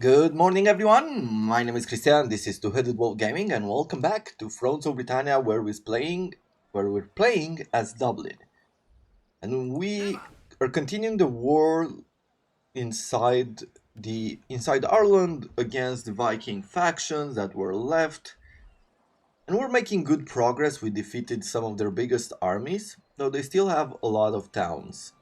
Good morning, everyone. My name is Christian. This is Two-Headed Wolf Gaming, and welcome back to Thrones of Britannia, where we're playing as Dublin, and we are continuing the war inside Ireland against the Viking factions that were left, and we're making good progress. We defeated some of their biggest armies, though they still have a lot of towns,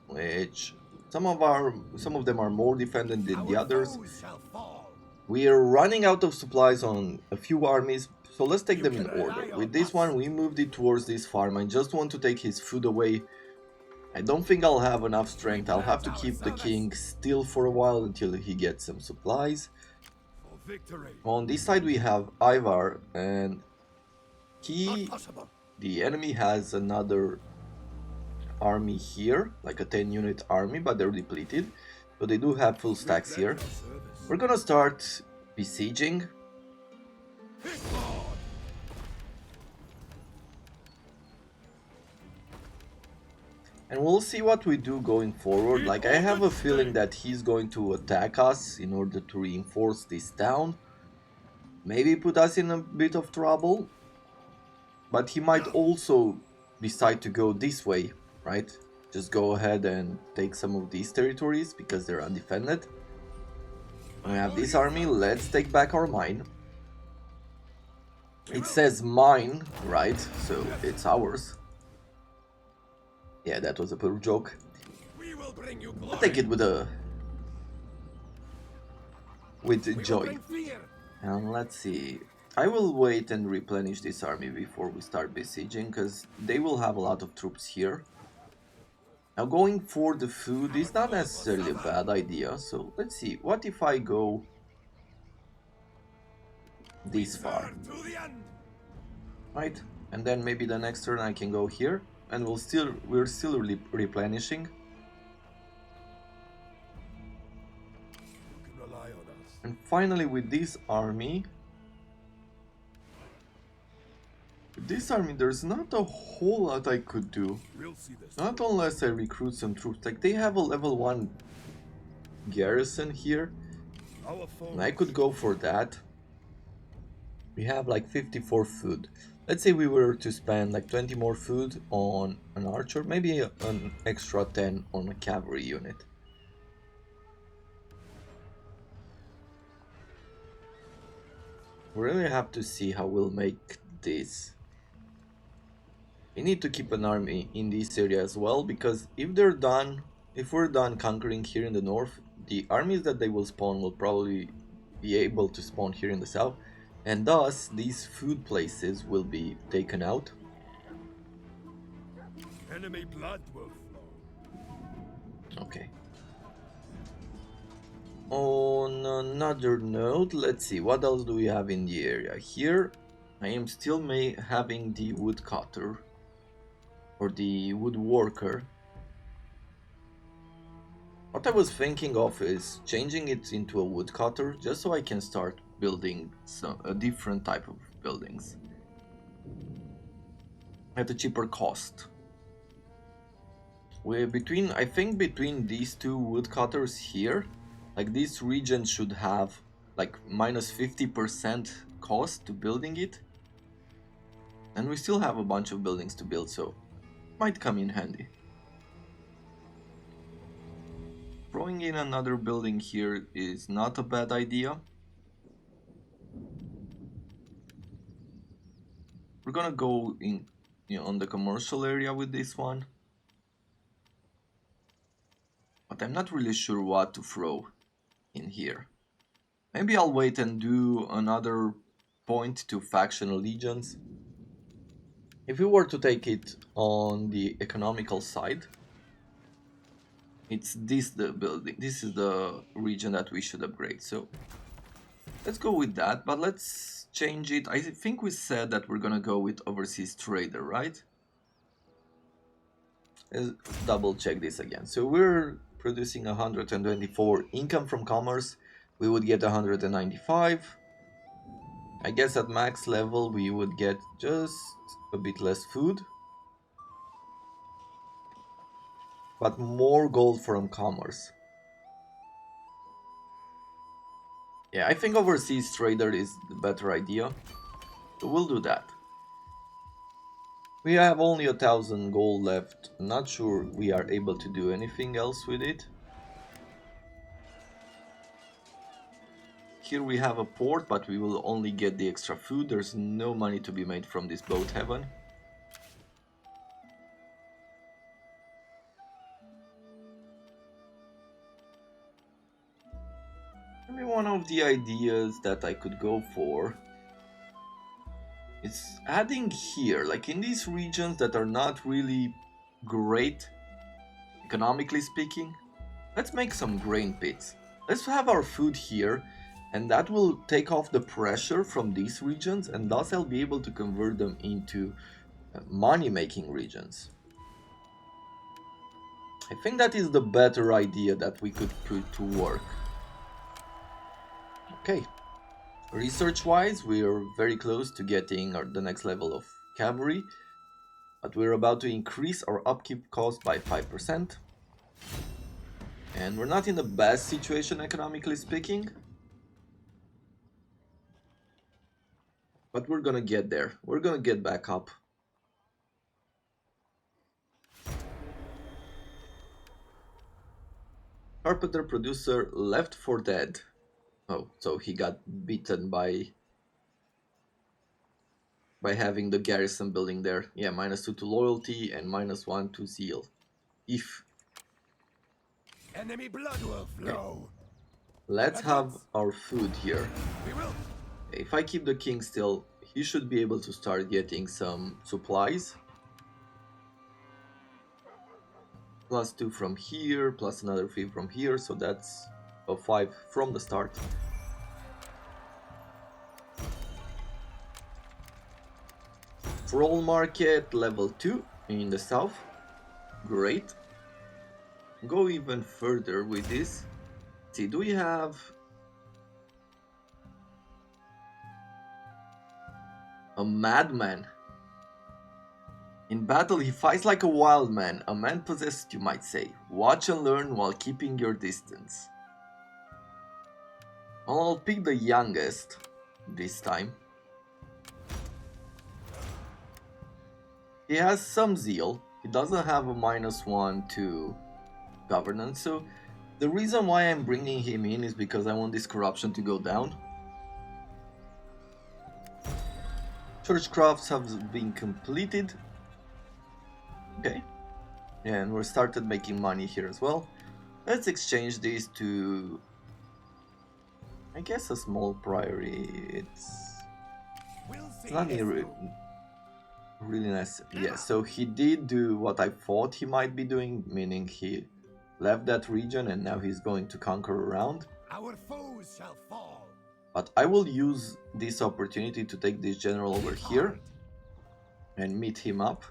which some of them are more defended than the Our others. foes shall fall. We are running out of supplies on a few armies, so let's take You them in can order. rely With on this us. one, we moved it towards this farm. I just want to take his food away. I don't think I'll have enough strength. I'll have Pledge to our keep the service king still for a while until he gets some supplies. for victory. On this side, we have Ivar, and Not he, possible. the enemy, has another army here, like a 10-unit army, but they're depleted. So they do have full We stacks pledge here. our service. We're gonna start besieging. Hit hard. And we'll see what we do going forward. Like, I have a feeling Stay. that he's going to attack us in order to reinforce this town. Maybe put us in a bit of trouble. But he might also decide to go this way, right? Just go ahead and take some of these territories because they're undefended. We have this army. Let's take back our mine. It says mine, right? So it's ours. Yeah, that was a poor joke. We will bring you glory. I'll take it with We will joy. bring fear. And let's see. I will wait and replenish this army before we start besieging, because they will have a lot of troops here. Now, going for the food is not necessarily a bad idea, so let's see. What if I go this far, Serve to the end. right? And then maybe the next turn I can go here, and we're still replenishing. You can rely on us. And finally, with this army, there's not a whole lot I could do. We'll see this. Not unless I recruit some troops. Like, they have a level 1 garrison here, Our foes. and I could go for that. We have like 54 food. Let's say we were to spend like 20 more food on an archer, maybe an extra 10 on a cavalry unit. We really have to see how we'll make this. We need to keep an army in this area as well, because if we're done conquering here in the north, the armies that they will spawn will probably be able to spawn here in the south, and thus these food places will be taken out. Enemy blood will flow. Okay. On another note, let's see, what else do we have in the area? Here, I am still having the woodcutter, or the woodworker. What I was thinking of is changing it into a woodcutter, just so I can start building a different type of buildings at a cheaper cost. I think between these two woodcutters here, like, this region should have like minus 50% cost to building it, and we still have a bunch of buildings to build, so might come in handy. Throwing in another building here is not a bad idea. We're gonna go in, on the commercial area with this one, but I'm not really sure what to throw in here. Maybe I'll wait and do another point to factional legions. If we were to take it on the economical side, it's this is the region that we should upgrade, so let's go with that. But let's change it. I think we said that we're gonna go with overseas trader, right? Let's double check this again. So we're producing 124 income from commerce. We would get 195. I guess at max level we would get just a bit less food, but more gold from commerce. Yeah, I think overseas trader is the better idea. So we'll do that. We have only 1,000 gold left. Not sure we are able to do anything else with it. Here we have a port, but we will only get the extra food. There's no money to be made from this boat heaven. Maybe one of the ideas that I could go for is adding here, like in these regions that are not really great, economically speaking, let's make some grain pits. Let's have our food here, and that will take off the pressure from these regions, and thus I'll be able to convert them into money-making regions. I think that is the better idea that we could put to work. Okay, research-wise, we are very close to getting the next level of cavalry, but we're about to increase our upkeep cost by 5%. And we're not in the best situation economically speaking, but we're gonna get there. We're gonna get back up. Carpenter producer left for dead. Oh, so he got beaten by having the garrison building there. Yeah, -2 to loyalty and -1 to zeal. If Enemy blood will flow. let's have our food here. We will. If I keep the king still, he should be able to start getting some supplies. +2 from here, plus another 3 from here, so that's a 5 from the start. Thrall Market level 2 in the south. Great. Go even further with this. See, do we have a madman? In battle, he fights like a wild man, a man possessed, you might say. Watch and learn while keeping your distance. Well, I'll pick the youngest this time. He has some zeal. He doesn't have a -1 to governance, so the reason why I'm bringing him in is because I want this corruption to go down. Churchcrafts have been completed. Okay, and we started making money here as well. Let's exchange these to, I guess, a small priory. It's not really nice. Yeah, so he did do what I thought he might be doing, meaning he left that region and now he's going to conquer around. Our foes shall fall. But I will use this opportunity to take this general over here and meet him up.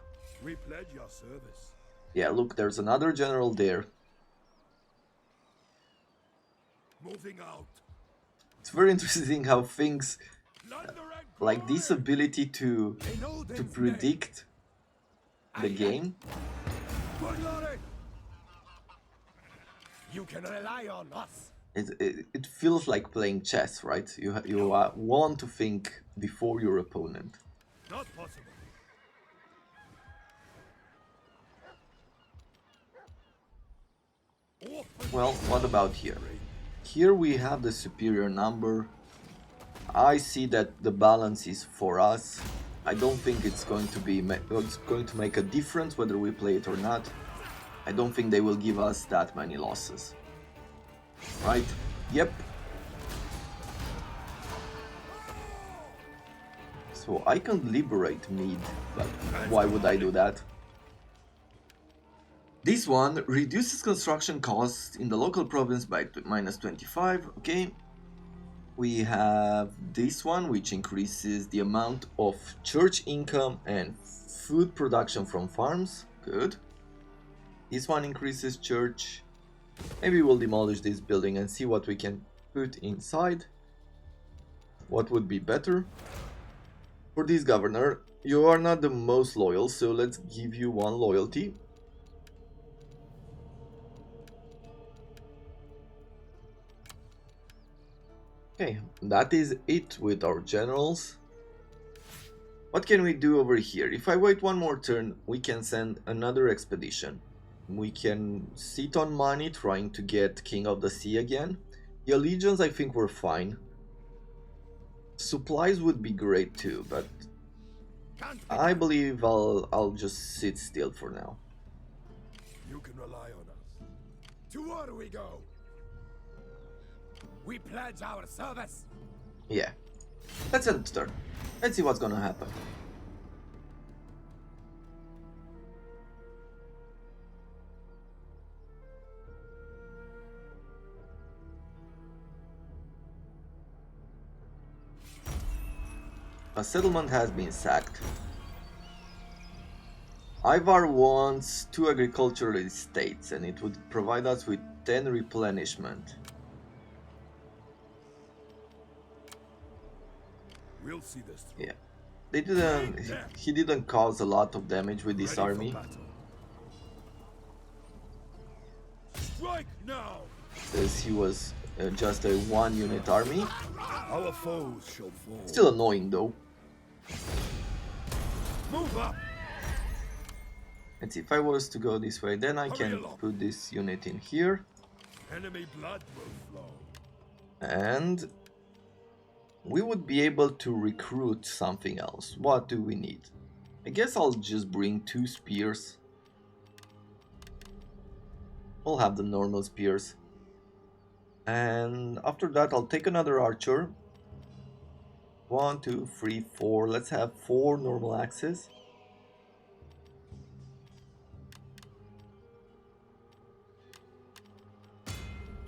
We pledge your service. Yeah, look, there's another general there. Moving out. It's very interesting how things like this ability to predict the game. Good lord. You can rely on us. It feels like playing chess, right? You want to think before your opponent. Not possible. Well, what about here? Here we have the superior number. I see that the balance is for us. I don't think it's going to make a difference whether we play it or not. I don't think they will give us that many losses. Right? Yep. So I can liberate Mead, but why would I do that? This one reduces construction costs in the local province by -25, okay. We have this one, which increases the amount of church income and food production from farms, good. This one increases church. Maybe we'll demolish this building and see what we can put inside. What would be better? For this governor, you are not the most loyal, so let's give you 1 loyalty. Okay, that is it with our generals. What can we do over here? If I wait one more turn, we can send another expedition. We can sit on money trying to get King of the Sea again. The allegiance I think we're fine. Supplies would be great too, but Can't be I done. believe I'll just sit still for now. You can rely on us. To war we go. We pledge our service. Yeah. Let's end the turn. Let's see what's gonna happen. A settlement has been sacked. Ivar wants 2 agricultural estates and it would provide us with 10 replenishment. We'll see this through. Yeah. They didn't he didn't cause a lot of damage with this Ready for army. battle. Strike now. As he was just a 1 unit army. Our foes shall fall. Still annoying though. Move up. Let's see, if I was to go this way, then I Hurry can along. put this unit in here. Enemy blood will flow. And we would be able to recruit something else. What do we need? I guess I'll just bring 2 spears. We'll have the normal spears. And after that I'll take another archer. 1, 2, 3, 4. Let's have 4 normal axes.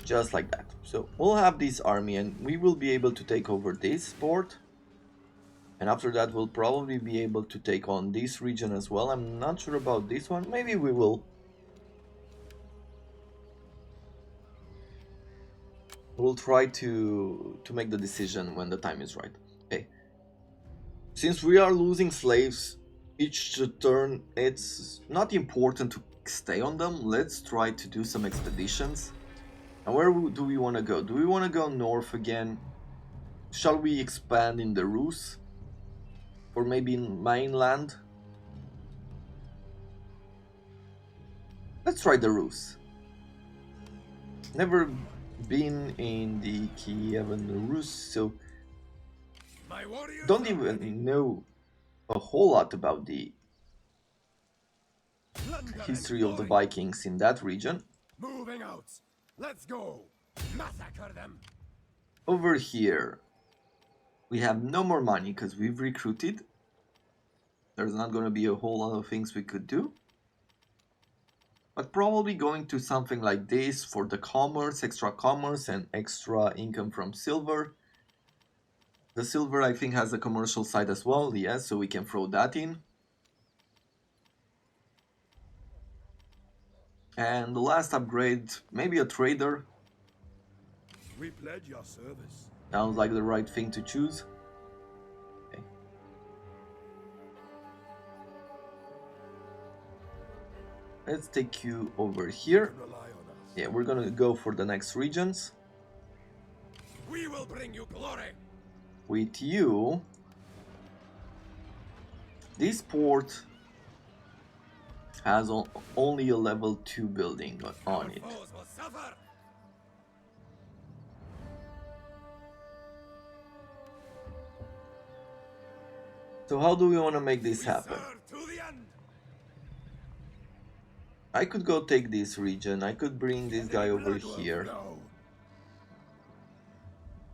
Just like that. So we'll have this army and we will be able to take over this port. And after that we'll probably be able to take on this region as well. I'm not sure about this one. Maybe we will. We'll try to make the decision when the time is right. Okay. Since we are losing slaves each turn, it's not important to stay on them. Let's try to do some expeditions. And where do we want to go? Do we want to go north again? Shall we expand in the Rus? Or maybe in mainland? Let's try the Rus. Never been in the Kievan Rus, so My warriors don't are ready. even know a whole lot about the Plunder and history of the glory. Vikings in that region. Moving out. Let's go. Massacre them. Over here, we have no more money because we've recruited. There's not going to be a whole lot of things we could do. But probably going to something like this for the commerce, extra commerce and extra income from silver. The silver I think has a commercial side as well, yes, so we can throw that in. And the last upgrade, maybe a trader. We pledge your service. Sounds like the right thing to choose. Okay. Let's take you over You here. can rely on us. Yeah, we're gonna go for the next regions. We will bring you glory. With you, this port has only a level 2 building on Our it. foes will suffer. So how do we want to make this We happen? serve to the end. I could go take this region, I could bring this guy Enemy over blood will here. flow.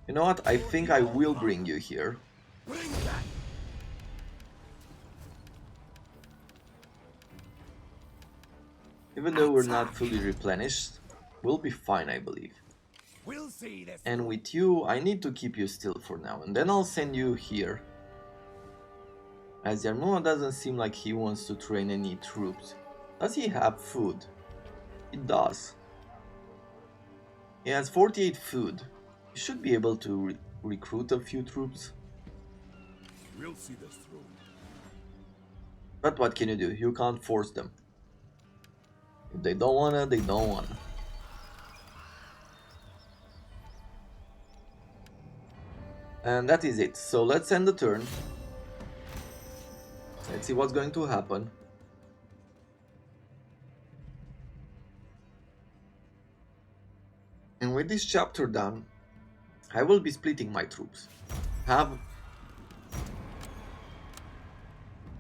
You know what, I think I will bring you here. Bring that. Even though we're not fully replenished, we'll be fine, I believe. We'll see this. And with you, I need to keep you still for now, and then I'll send you here. As Yarmoa doesn't seem like he wants to train any troops. Does he have food? He does. He has 48 food. He should be able to recruit a few troops. We'll see this through. But what can you do? You can't force them. If they don't wanna, they don't wanna. And that is it. So let's end the turn. Let's see what's going to happen. And with this chapter done, I will be splitting my troops.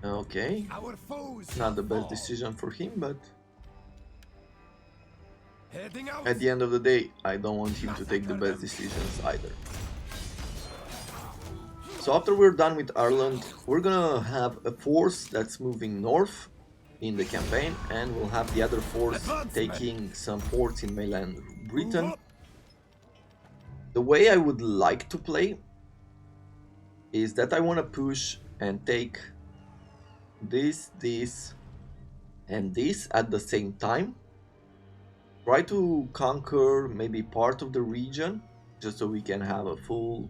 Okay. Not the best decision for him, but at the end of the day, I don't want him to take the best decisions either. So after we're done with Ireland, we're gonna have a force that's moving north in the campaign, and we'll have the other force taking some ports in mainland Britain. The way I would like to play is that I want to push and take this, and this at the same time. Try to conquer maybe part of the region, just so we can have a full,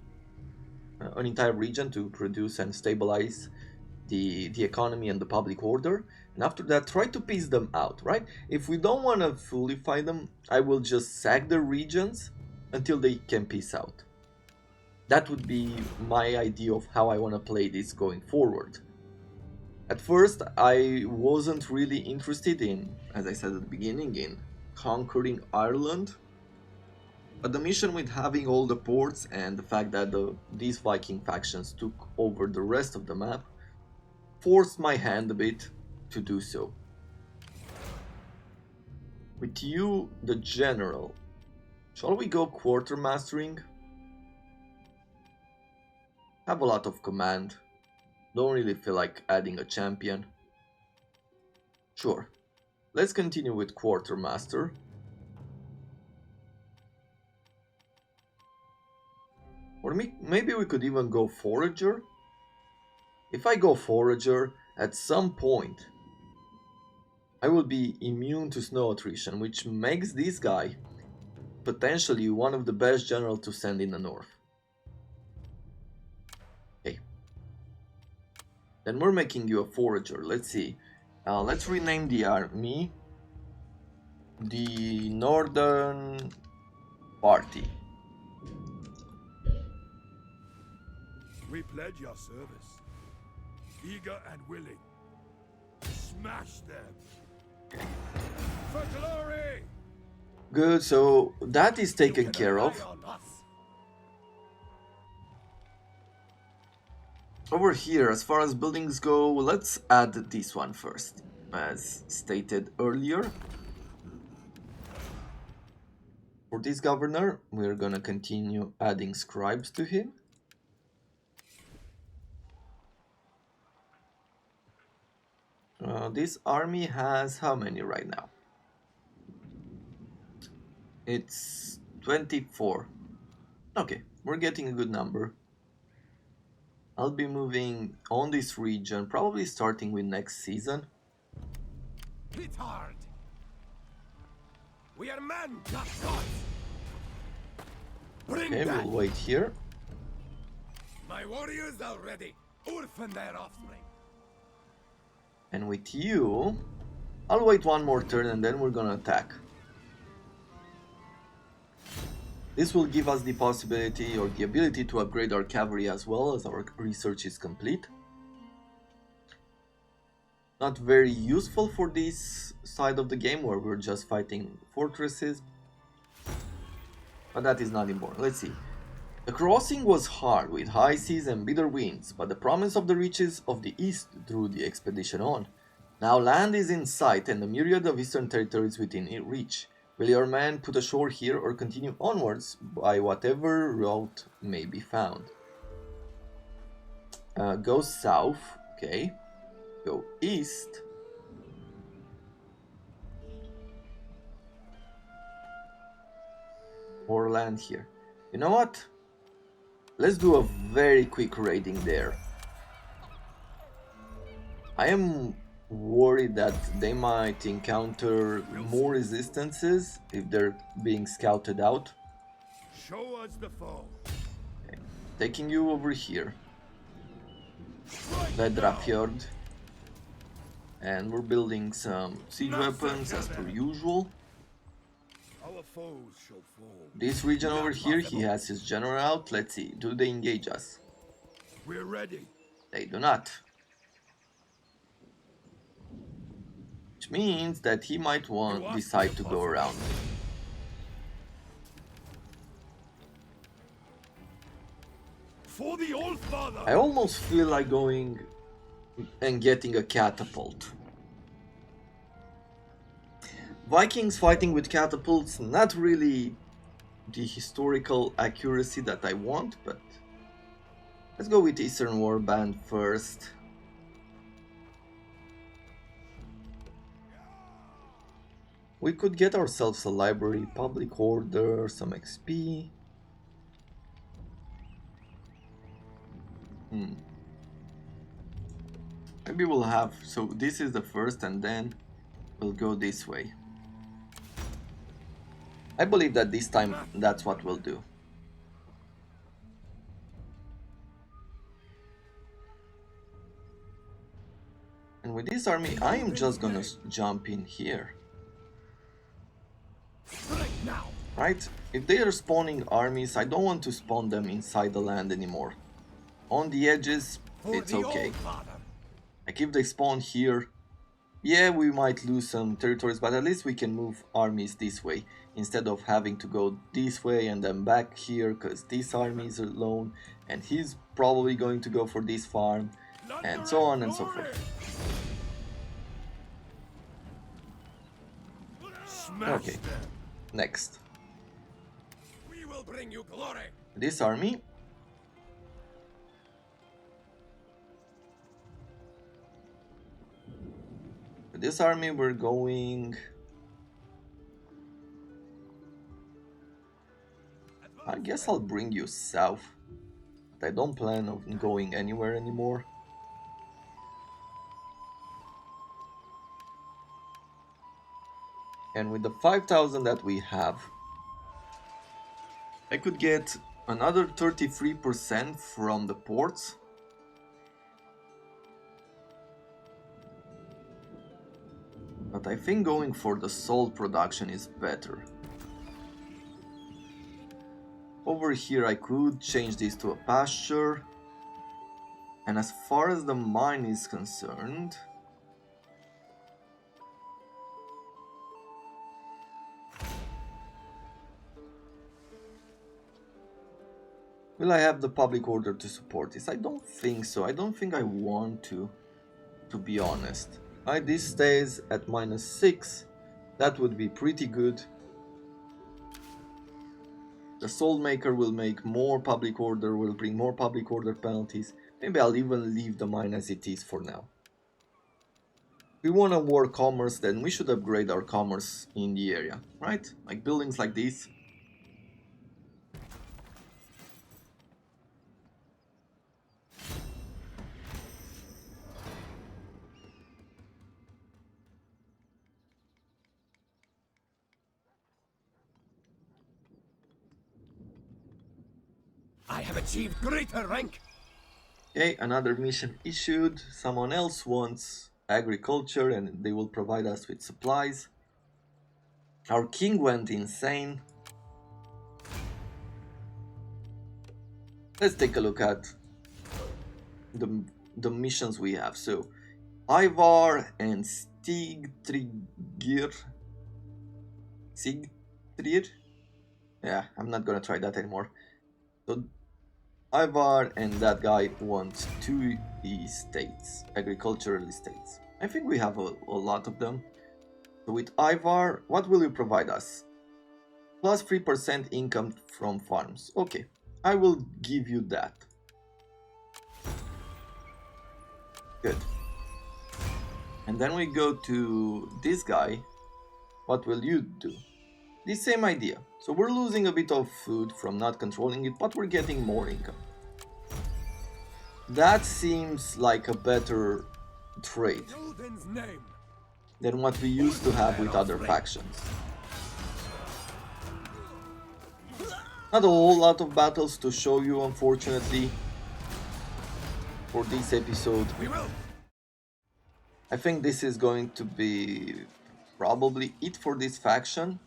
an entire region to produce and stabilize the economy and the public order. And after that, try to piece them out, right? If we don't want to fully fight them, I will just sack the regions until they can peace out. That would be my idea of how I want to play this going forward. At first, I wasn't really interested in, as I said at the beginning, in conquering Ireland. But the mission with having all the ports and the fact that these Viking factions took over the rest of the map forced my hand a bit to do so. With you, the general, shall we go quartermastering? Have a lot of command. Don't really feel like adding a champion. Sure. Let's continue with quartermaster. Or maybe we could even go forager. If I go forager, at some point I will be immune to snow attrition, which makes this guy potentially one of the best generals to send in the north. Okay. Then we're making you a forager. Let's see. Let's rename the army the Northern Party. We pledge your service. Eager and willing. Smash them. For glory! Good, so that is taken care of. Over here, as far as buildings go, let's add this one first, as stated earlier. For this governor, we're gonna continue adding scribes to him. This army has how many right now? It's 24. Okay, we're getting a good number. I'll be moving on this region, probably starting with next season. Hit hard. We are men, not gods. Okay, we'll wait here. My warriors are ready. Orphan their offspring. And with you, I'll wait one more turn and then we're gonna attack. This will give us the possibility or the ability to upgrade our cavalry as well as our research is complete. Not very useful for this side of the game where we're just fighting fortresses. But that is not important. Let's see. The crossing was hard with high seas and bitter winds, but the promise of the riches of the east drew the expedition on. Now land is in sight and the myriad of eastern territories within reach. Will your men put ashore here or continue onwards by whatever route may be found? Go south, okay. Go east. Or land here. You know what? Let's do a very quick raiding there. I am worried that they might encounter more resistances if they're being scouted out. Show us the foe. Okay. Taking you over here. Vedrafjord. And we're building some siege weapons as per usual. Our our foes shall fall. This region We over outfought here, them he all. has his general out. Let's see, do they engage us? We're ready. They do not. Which means that he might decide to go around. For the Old Father. I almost feel like going and getting a catapult. Vikings fighting with catapults, not really the historical accuracy that I want, but let's go with Eastern Warband first. We could get ourselves a library, public order, some XP. Maybe we'll have, so this is the first and then we'll go this way. I believe that this time that's what we'll do. And with this army, I am just gonna jump in here. Right? If they are spawning armies, I don't want to spawn them inside the land anymore. On the edges, it's okay. Like if they spawn here, yeah, we might lose some territories, but at least we can move armies this way instead of having to go this way and then back here because this army is alone and he's probably going to go for this farm and so on and so forth. Okay, next. We will bring you glory. This army. This army we're going. I guess I'll bring you south. But I don't plan on going anywhere anymore. And with the 5,000 that we have, I could get another 33% from the ports. But I think going for the salt production is better. Over here I could change this to a pasture. And as far as the mine is concerned, will I have the public order to support this? I don't think so. I don't think I want to be honest. This stays at -6. That would be pretty good. The Soul Maker will make more public order, will bring more public order penalties. Maybe I'll even leave the mine as it is for now. If we want to war commerce, then we should upgrade our commerce in the area, right? Like buildings like this. I have achieved greater rank. Okay, another mission issued. Someone else wants agriculture and they will provide us with supplies. Our king went insane. Let's take a look at the missions we have. So, Ivar and Sigtryggr. Yeah, I'm not gonna try that anymore. So, Ivar and that guy wants 2 estates, agricultural estates. I think we have a lot of them. So with Ivar, what will you provide us? Plus 3% income from farms. Okay, I will give you that. Good. And then we go to this guy. What will you do? The same idea. So we're losing a bit of food from not controlling it, but we're getting more income. That seems like a better trade than what we used to have with other factions. Not a whole lot of battles to show you, unfortunately, for this episode. I think this is going to be probably it for this faction.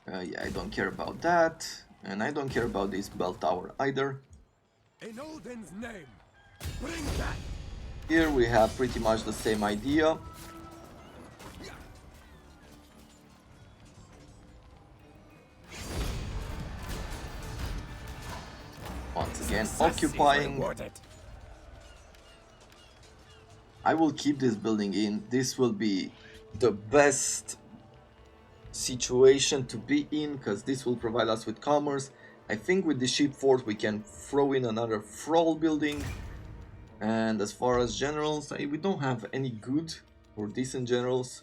Yeah, I don't care about that. And I don't care about this bell tower either. In Odin's name, bring that. Here we have pretty much the same idea. Once again, occupying. I will keep this building in. This will be the best situation to be in, because this will provide us with commerce. I think with the ship fort we can throw in another Thrall building. And as far as generals, we don't have any good or decent generals.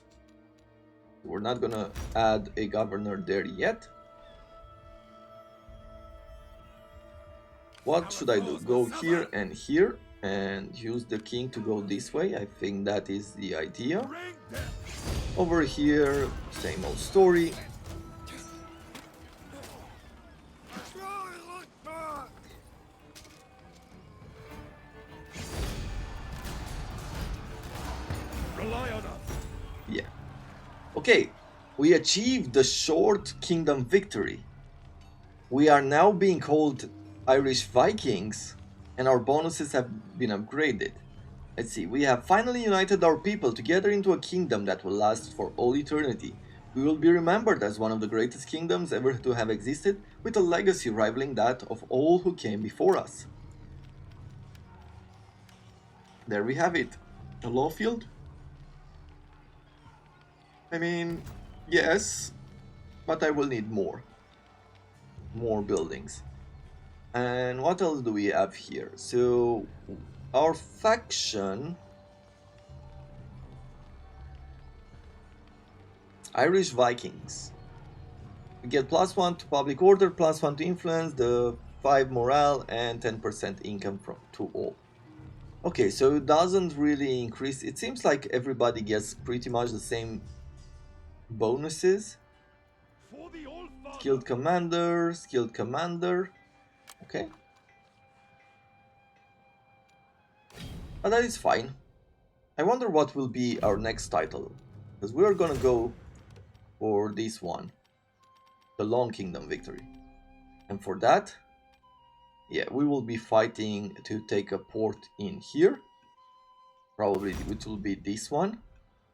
We're not gonna add a governor there yet. What should I do? Go here and use the king to go this way. I think that is the idea. Over here, same old story. Rely on us. Yeah. Okay, we achieved the short kingdom victory. We are now being called Irish Vikings, and our bonuses have been upgraded. Let's see, we have finally united our people together into a kingdom that will last for all eternity. We will be remembered as one of the greatest kingdoms ever to have existed, with a legacy rivaling that of all who came before us. There we have it. A law field? I mean, yes, but I will need more. More buildings. And what else do we have here? So, our faction... Irish Vikings. We get +1 to public order, +1 to influence, the 5 morale, and 10% income from to all. Okay, so it doesn't really increase. It seems like everybody gets pretty much the same bonuses. Skilled commander, skilled commander. Okay. But that is fine. I wonder what will be our next title. Because we are gonna go for this one. The Long Kingdom Victory. And for that, yeah, we will be fighting to take a port in here. Probably it will be this one.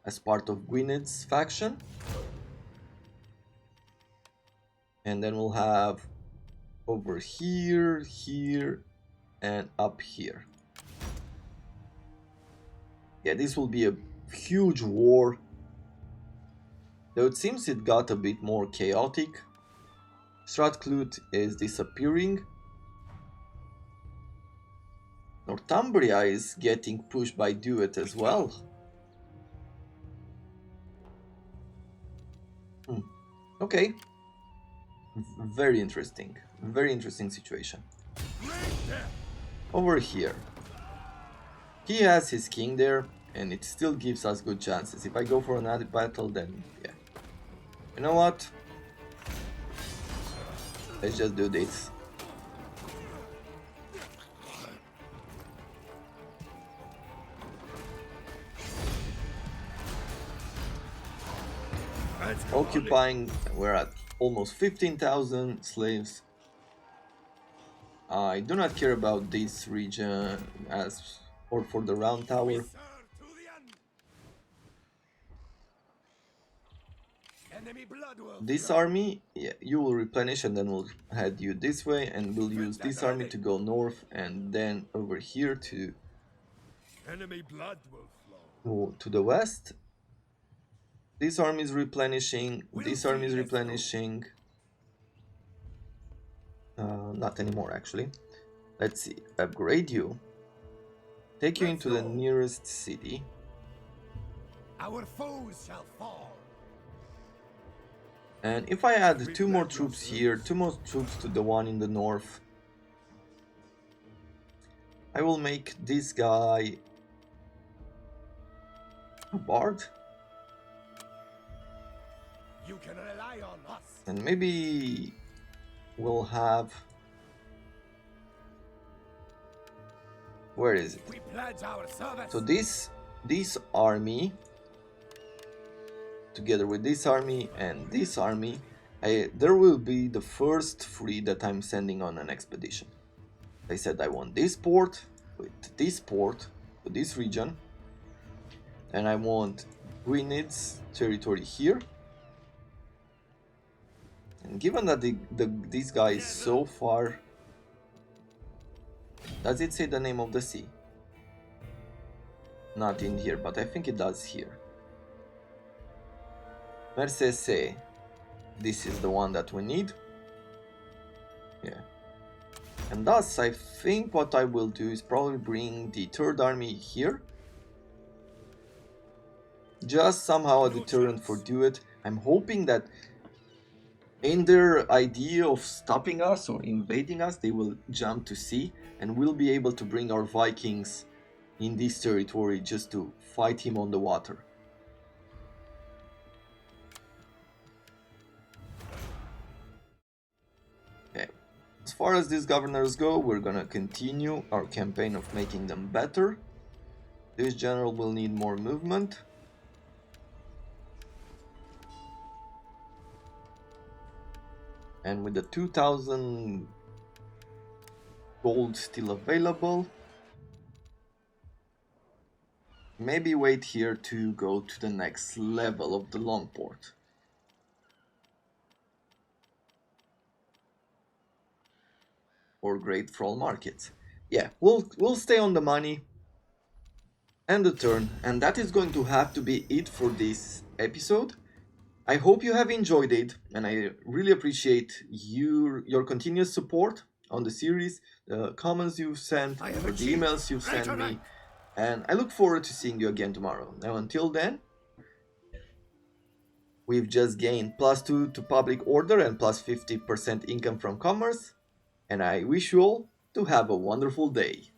As part of Gwyned's faction. And then we'll have over here, here, and up here. Yeah, this will be a huge war. Though it seems it got a bit more chaotic. Strathclyde is disappearing. Northumbria is getting pushed by Duet as well. Okay. Very interesting. Very interesting situation. Over here. He has his king there, and it still gives us good chances. If I go for another battle, then yeah. You know what? Let's just do this. Occupying, we're at almost 15,000 slaves. I do not care about this region as or for the round tower. This army, yeah, you will replenish and then we'll head you this way, and we'll use this army to go north and then over here to to the west. This army is replenishing, this army is replenishing. Not anymore actually. Let's see, upgrade you. Take you into the nearest city. Our foes shall fall. And if I add 2 more troops here, 2 more troops to the one in the north, I will make this guy a bard. You can rely on us. And maybe we'll have... Where is it? We pledge our service. So this army, together with this army and this army, There will be the first 3 that I'm sending on an expedition. I said I want this port with this port for this region, and I want Gwyned's territory here. And given that this guy is so far, does it say the name of the sea? Not in here, but I think it does here. Mercese. This is the one that we need. Yeah. And thus, I think what I will do is probably bring the 3rd army here. Just somehow a deterrent for Duet. I'm hoping that in their idea of stopping us or invading us, they will jump to sea, and we'll be able to bring our Vikings in this territory just to fight him on the water. Okay. As far as these governors go, we're gonna continue our campaign of making them better. This general will need more movement. And with the 2000 gold still available, maybe wait here to go to the next level of the long port. Or Great Thrall Market. Yeah, we'll stay on the money and the turn, and that is going to have to be it for this episode. I hope you have enjoyed it, and I really appreciate your continuous support on the series, the comments you've sent, or the emails you've sent me, and I look forward to seeing you again tomorrow. Now until then, we've just gained +2 to public order and +50% income from commerce, and I wish you all to have a wonderful day.